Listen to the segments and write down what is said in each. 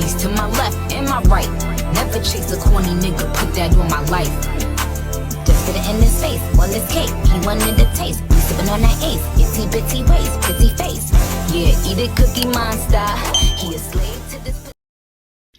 He's to my left and my right. Never chase a corny nigga, put that on my life. Just spit it in his face, well it's cake. He wanted a taste, we sippin' on that ace. Itsy bitty waist, pretty face. Yeah, eat it cookie monster. He a slave to this.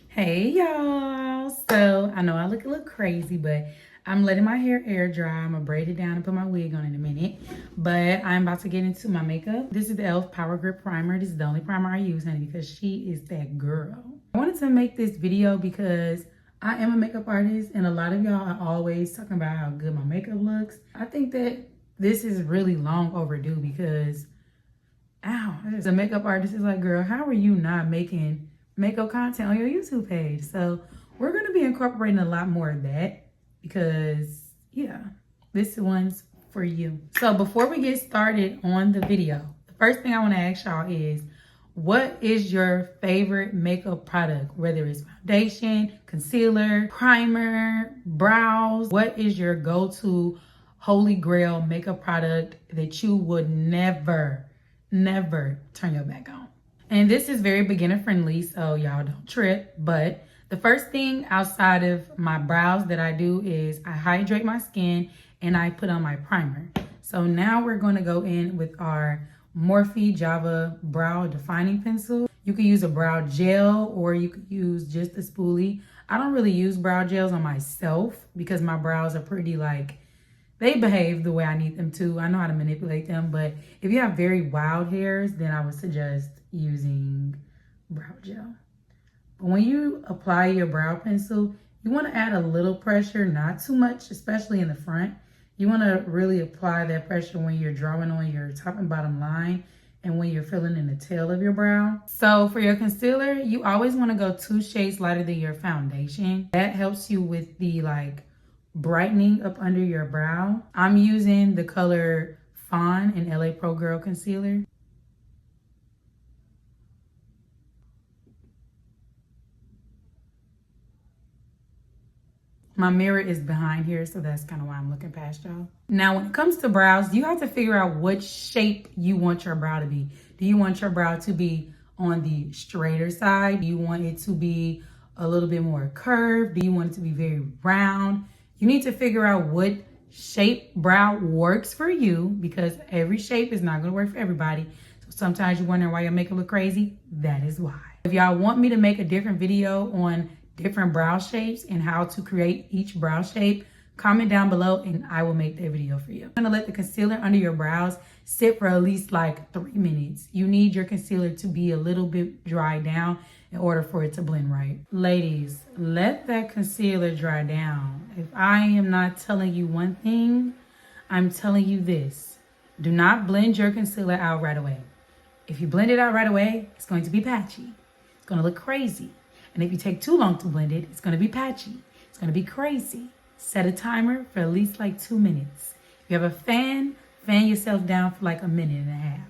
Hey y'all, so I know I look a little crazy, but I'm letting my hair air dry. I'm gonna braid it down and put my wig on in a minute, but I'm about to get into my makeup. This is the e.l.f. Power Grip Primer. This is the only primer I use, honey, because she is that girl. I wanted to make this video because I am a makeup artist, and a lot of y'all are always talking about how good my makeup looks. I think that this is really long overdue because, ow, as a makeup artist, it's like, girl, how are you not making makeup content on your YouTube page? So we're going to be incorporating a lot more of that because, yeah, this one's for you. So before we get started on the video, the first thing I want to ask y'all is, what is your favorite makeup product? Whether it's foundation, concealer, primer, brows, what is your go-to holy grail makeup product that you would never turn your back on? And this is very beginner friendly, so y'all don't trip. But the first thing outside of my brows that I do is I hydrate my skin and I put on my primer. So now we're going to go in with our Morphe Java Brow Defining Pencil. You could use a brow gel or you could use just a spoolie. I don't really use brow gels on myself because my brows are pretty they behave the way I need them to. I know how to manipulate them, but if you have very wild hairs, then I would suggest using brow gel. But when you apply your brow pencil, you want to add a little pressure, not too much, especially in the front. You want to really apply that pressure when you're drawing on your top and bottom line and when you're filling in the tail of your brow. So for your concealer, you always want to go 2 shades lighter than your foundation. That helps you with the brightening up under your brow. I'm using the color Fawn in LA Pro Girl Concealer. My mirror is behind here, so that's kind of why I'm looking past y'all. Now, when it comes to brows, you have to figure out what shape you want your brow to be. Do you want your brow to be on the straighter side? Do you want it to be a little bit more curved? Do you want it to be very round? You need to figure out what shape brow works for you because every shape is not going to work for everybody. So sometimes you're wondering why your makeup look crazy. That is why. If y'all want me to make a different video on different brow shapes and how to create each brow shape, comment down below and I will make that video for you. I'm gonna let the concealer under your brows sit for at least 3 minutes. You need your concealer to be a little bit dry down in order for it to blend right. Ladies, let that concealer dry down. If I am not telling you one thing, I'm telling you this. Do not blend your concealer out right away. If you blend it out right away, it's going to be patchy. It's gonna look crazy. And if you take too long to blend it, it's going to be patchy. It's going to be crazy. Set a timer for at least 2 minutes. If you have a fan yourself down for 1.5 minutes.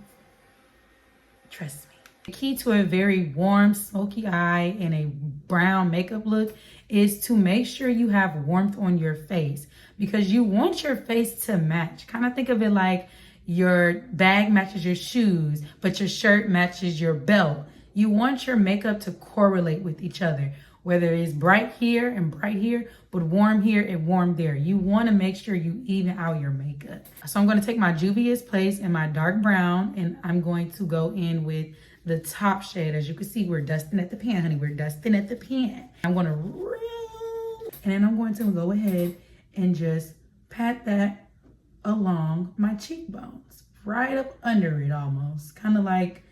Trust me. The key to a very warm, smoky eye and a brown makeup look is to make sure you have warmth on your face because you want your face to match. Kind of think of it like your bag matches your shoes, but your shirt matches your belt. You want your makeup to correlate with each other, whether it's bright here and bright here, but warm here and warm there. You want to make sure you even out your makeup. So I'm going to take my Juvia's Place in my dark brown, and I'm going to go in with the top shade. As you can see, we're dusting at the pan, honey. We're dusting at the pan. I'm going to and then I'm going to go ahead and just pat that along my cheekbones, right up under it almost, kind of like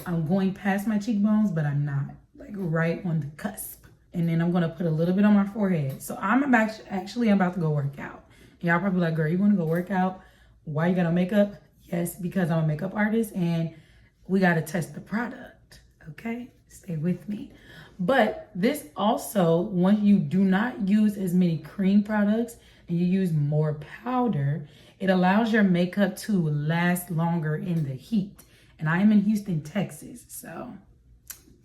I'm going past my cheekbones, but I'm not, right on the cusp. And then I'm going to put a little bit on my forehead. So I'm about to go work out. Y'all probably like, girl, you want to go work out? Why you got no makeup? Yes, because I'm a makeup artist and we got to test the product. Okay, stay with me. But this also, once you do not use as many cream products and you use more powder, it allows your makeup to last longer in the heat. And I am in Houston, Texas, so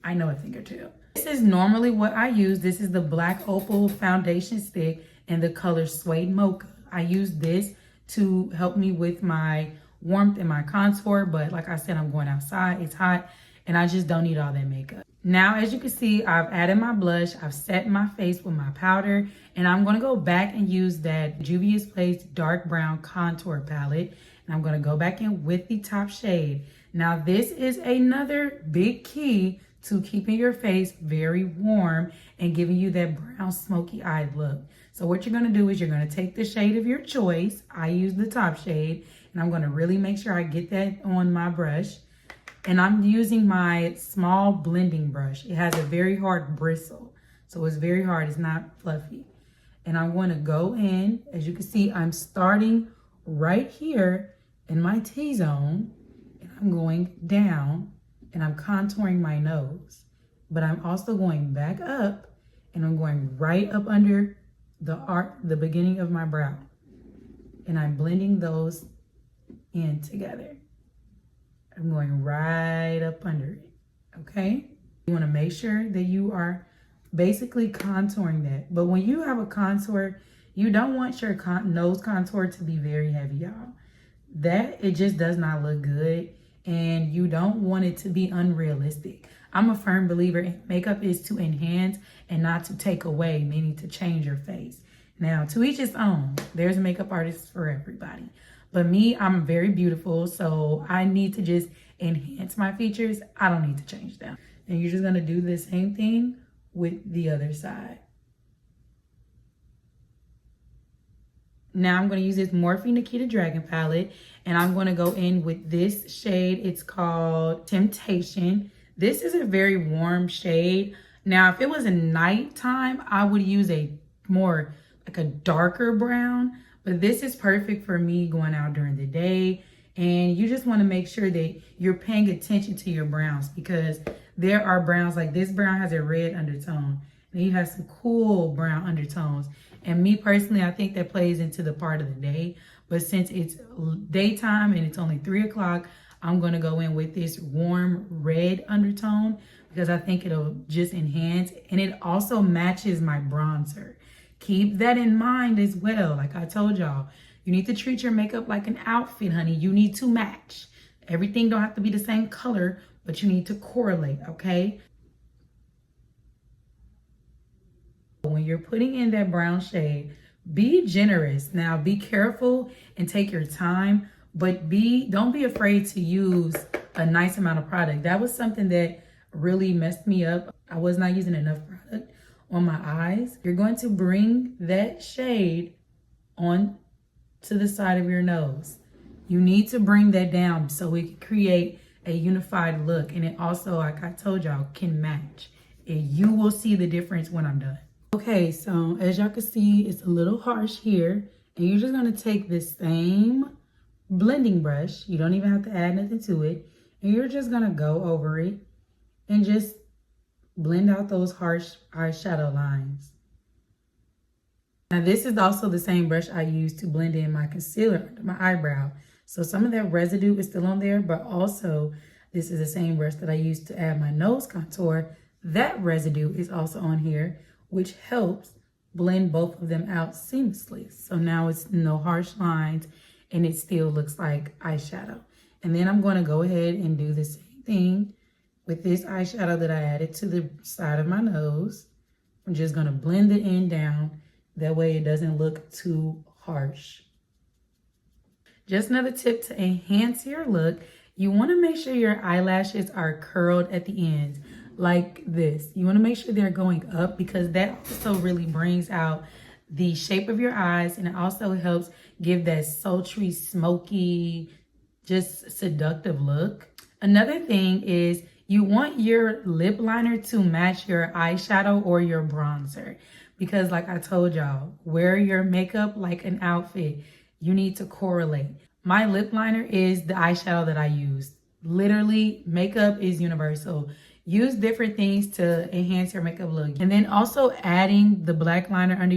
I know a thing or two. This is normally what I use. This is the Black Opal Foundation Stick in the color Suede Mocha. I use this to help me with my warmth and my contour, but like I said, I'm going outside, it's hot, and I just don't need all that makeup. Now, as you can see, I've added my blush, I've set my face with my powder, and I'm gonna go back and use that Juvia's Place Dark Brown Contour Palette. And I'm gonna go back in with the top shade. Now, this is another big key to keeping your face very warm and giving you that brown smoky eyed look. So what you're gonna do is you're gonna take the shade of your choice. I use the top shade, and I'm gonna really make sure I get that on my brush. And I'm using my small blending brush. It has a very hard bristle. So it's very hard, it's not fluffy. And I'm gonna go in, as you can see, I'm starting right here in my T-zone, and I'm going down, and I'm contouring my nose. But I'm also going back up, and I'm going right up under the beginning of my brow. And I'm blending those in together. I'm going right up under it, okay? You wanna make sure that you are basically contouring that. But when you have a contour, you don't want your nose contour to be very heavy, y'all. It just does not look good, and you don't want it to be unrealistic. I'm a firm believer in makeup is to enhance and not to take away, meaning to change your face. Now, to each his own. There's makeup artists for everybody. But me, I'm very beautiful, so I need to just enhance my features. I don't need to change them. And you're just gonna do the same thing with the other side. Now I'm gonna use this Morphe Nikita Dragon palette, and I'm gonna go in with this shade. It's called Temptation. This is a very warm shade. Now, if it was a nighttime, I would use a more like a darker brown, but this is perfect for me going out during the day. And you just want to make sure that you're paying attention to your browns, because there are browns like this brown has a red undertone, and you have some cool brown undertones. And me personally, I think that plays into the part of the day. But since it's daytime and it's only 3 o'clock, I'm going to go in with this warm red undertone because I think it'll just enhance, and it also matches my bronzer. Keep that in mind as well. Like I told y'all, you need to treat your makeup like an outfit, honey. You need to match. Everything don't have to be the same color, but you need to correlate, okay? When you're putting in that brown shade, be generous. Now, be careful and take your time, but don't be afraid to use a nice amount of product. That was something that really messed me up. I was not using enough product on my eyes. You're going to bring that shade on to the side of your nose. You need to bring that down so we can create a unified look. And it also, like I told y'all, can match. And you will see the difference when I'm done. Okay, so as y'all can see, it's a little harsh here. And you're just gonna take this same blending brush. You don't even have to add nothing to it. And you're just gonna go over it and just blend out those harsh eyeshadow lines. Now, this is also the same brush I use to blend in my concealer under my eyebrow. So some of that residue is still on there, but also this is the same brush that I use to add my nose contour. That residue is also on here, which helps blend both of them out seamlessly. So now it's no harsh lines and it still looks like eyeshadow. And then I'm going to go ahead and do the same thing with this eyeshadow that I added to the side of my nose. I'm just going to blend it in down. That way it doesn't look too harsh. Just another tip to enhance your look. You want to make sure your eyelashes are curled at the ends like this. You want to make sure they're going up because that also really brings out the shape of your eyes, and it also helps give that sultry, smoky, just seductive look. Another thing is you want your lip liner to match your eyeshadow or your bronzer, because like I told y'all, wear your makeup like an outfit. You need to correlate. My lip liner is the eyeshadow that I use. Literally, makeup is universal. Use different things to enhance your makeup look. And then also adding the black liner under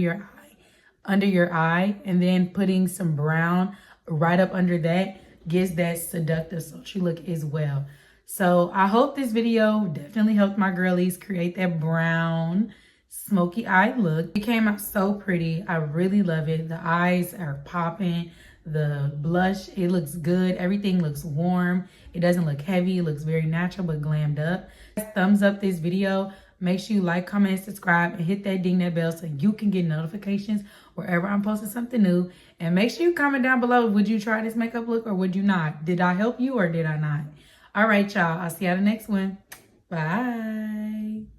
your eye, and then putting some brown right up under that gives that seductive sultry look as well. So I hope this video definitely helped my girlies create that brown smoky eye look. It came out so pretty. I really love it. The eyes are popping. The blush, it looks good. Everything looks warm. It doesn't look heavy. It looks very natural but glammed up. Thumbs up this video. Make sure you like, comment, subscribe, and hit that ding that bell so you can get notifications wherever I'm posting something new. And make sure you comment down below, would you try this makeup look or would you not? Did I help you or did I not? All right, y'all. I'll see you at the next one. Bye.